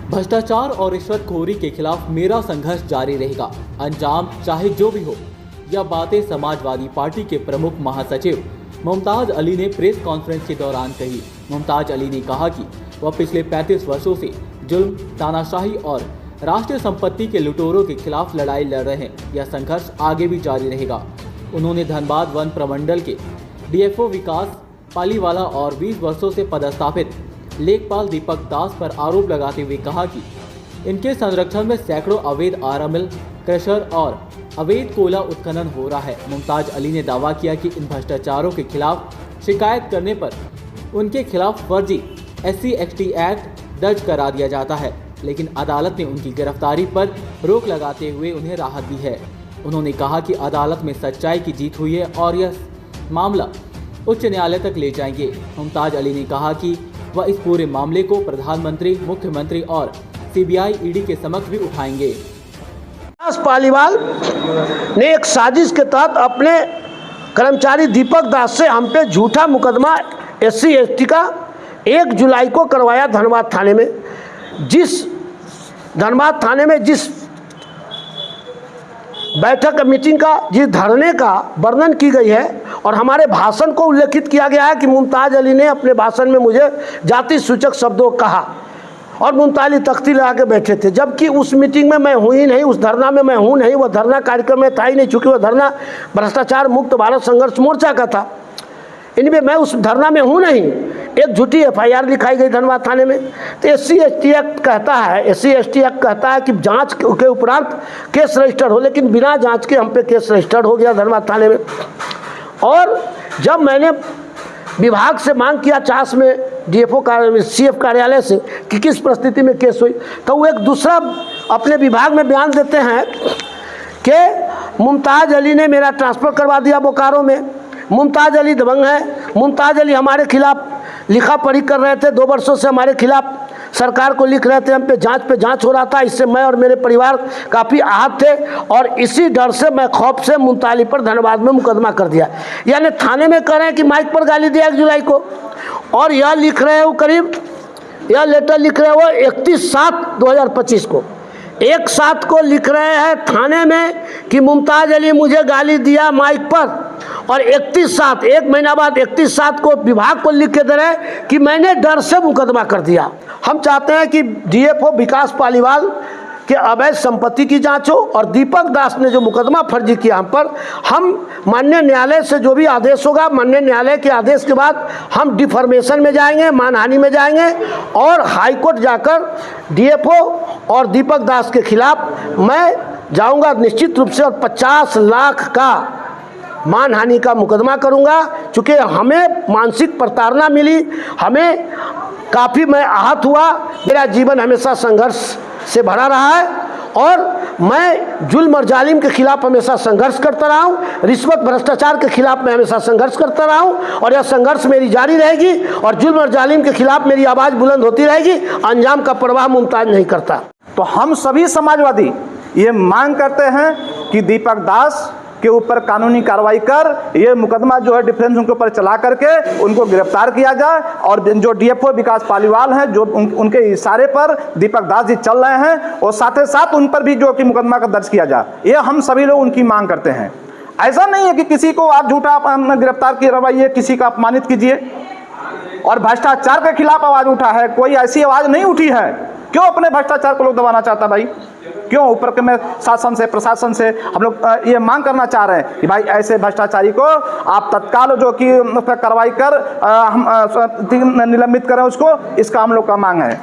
भ्रष्टाचार और रिश्वतखोरी के खिलाफ मेरा संघर्ष जारी रहेगा, अंजाम चाहे जो भी हो। यह बातें समाजवादी पार्टी के प्रमुख महासचिव मुमताज अली ने प्रेस कॉन्फ्रेंस के दौरान कही। मुमताज अली ने कहा कि वह पिछले 35 वर्षों से जुल्म, तानाशाही और राष्ट्रीय संपत्ति के लुटेरों के खिलाफ लड़ाई लड़ रहे हैं। यह संघर्ष आगे भी जारी रहेगा। उन्होंने धनबाद वन प्रमंडल के डीएफओ विकास पालीवाला और 20 वर्षों से पदस्थापित लेखपाल दीपक दास पर आरोप लगाते हुए कहा कि इनके संरक्षण में सैकड़ों अवैध आरएमएल, क्रशर और अवैध कोयला उत्खनन हो रहा है। मुमताज अली ने दावा किया कि इन भ्रष्टाचारों के खिलाफ शिकायत करने पर उनके खिलाफ फर्जी SC/ST एक्ट दर्ज करा दिया जाता है, लेकिन अदालत ने उनकी गिरफ्तारी पर रोक लगाते हुए उन्हें राहत दी है। उन्होंने कहा कि अदालत में सच्चाई की जीत हुई है और यह मामला उच्च न्यायालय तक ले जाएंगे। मुमताज अली ने कहा कि वह इस पूरे मामले को प्रधानमंत्री, मुख्यमंत्री और CBI, ED के समक्ष भी उठाएंगे। पालीवाल ने एक साजिश के तहत अपने कर्मचारी दीपक दास से हम पे झूठा मुकदमा SC/ST का 1 जुलाई को करवाया धनबाद थाने में। धनबाद थाने में जिस बैठक मीटिंग का, जिस धरने का वर्णन की गई है और हमारे भाषण को उल्लेखित किया गया है कि मुमताज अली ने अपने भाषण में मुझे जाति सूचक शब्दों कहा और मुमताज अली तख्ती लगा के बैठे थे, जबकि उस मीटिंग में मैं हूँ ही नहीं, उस धरना में मैं हूँ नहीं, वह धरना कार्यक्रम में था ही नहीं, चूँकि वह धरना भ्रष्टाचार मुक्त भारत संघर्ष मोर्चा का था। इनमें मैं उस धरना में हूँ नहीं। एक झूठी FIR लिखाई गई धनबाद थाने में। तो SC/ST एक्ट कहता है कि जांच के उपरांत केस रजिस्टर हो, लेकिन बिना जांच के हम पे केस रजिस्टर्ड हो गया धनबाद थाने में। और जब मैंने विभाग से मांग किया चास में DFO CF कार्यालय से कि किस परिस्थिति में केस हुई, तो वो एक दूसरा अपने विभाग में बयान देते हैं कि मुमताज अली ने मेरा ट्रांसफ़र करवा दिया बोकारो में, मुमताज अली दबंग है, मुमताज अली हमारे खिलाफ लिखा पढ़ी कर रहे थे, 2 वर्षों से हमारे खिलाफ सरकार को लिख रहे थे, हम पे जांच हो रहा था। इससे मैं और मेरे परिवार काफ़ी आहत थे और इसी डर से मैं खौफ से मुमताज अली पर धनबाद में मुकदमा कर दिया। यानी थाने में कह रहे हैं कि माइक पर गाली दिया 1 जुलाई को, और यह लिख रहे हैं वो करीब, यह लेटर लिख रहे हैं वो 31/7/2025 को, 1/7 को लिख रहे हैं थाने में कि मुमताज अली मुझे गाली दिया माइक पर, और 31/7, 1 महीना बाद 31/7 को विभाग को लिख के दे रहे कि मैंने डर से मुकदमा कर दिया। हम चाहते हैं कि DFO विकास पालीवाल के अवैध संपत्ति की जांच हो और दीपक दास ने जो मुकदमा फर्जी किया हम पर, हम माननीय न्यायालय से जो भी आदेश होगा, माननीय न्यायालय के आदेश के बाद हम डिफॉर्मेशन में जाएंगे, मानहानि में जाएंगे और हाईकोर्ट जाकर DFO और दीपक दास के खिलाफ मैं जाऊंगा निश्चित रूप से, और 50 लाख का मानहानि का मुकदमा करूंगा। चूँकि हमें मानसिक प्रताड़ना मिली, हमें काफ़ी मैं आहत हुआ, मेरा जीवन हमेशा संघर्ष से भरा रहा है और मैं जुल्म और जालिम के खिलाफ हमेशा संघर्ष करता रहा हूँ, रिश्वत भ्रष्टाचार के खिलाफ मैं हमेशा संघर्ष करता रहा हूँ और यह संघर्ष मेरी जारी रहेगी और जुल्म और जालिम के खिलाफ मेरी आवाज़ बुलंद होती रहेगी। अंजाम का परवाह मुमताज नहीं करता। तो हम सभी समाजवादी ये मांग करते हैं कि दीपक दास के ऊपर कानूनी कार्रवाई कर, ये मुकदमा जो है डिफेंस उनके ऊपर चला करके उनको गिरफ्तार किया जाए, और जो DFO विकास पालीवाल हैं जो उनके इशारे पर दीपक दास जी चल रहे हैं, और साथ ही साथ उन पर भी जो कि मुकदमा का दर्ज किया जाए, ये हम सभी लोग उनकी मांग करते हैं। ऐसा नहीं है कि किसी को आप झूठा गिरफ्तार करवाइए, किसी का अपमानित कीजिए, और भ्रष्टाचार के खिलाफ आवाज़ उठा है, कोई ऐसी आवाज़ नहीं उठी है। क्यों अपने भ्रष्टाचार को लोग दबाना चाहता भाई? क्यों ऊपर के में शासन से, प्रशासन से हम लोग ये मांग करना चाह रहे हैं कि भाई ऐसे भ्रष्टाचारी को आप तत्काल जो कि उस पर कार्रवाई कर हम निलंबित करें उसको, इसका हम लोग का मांग है।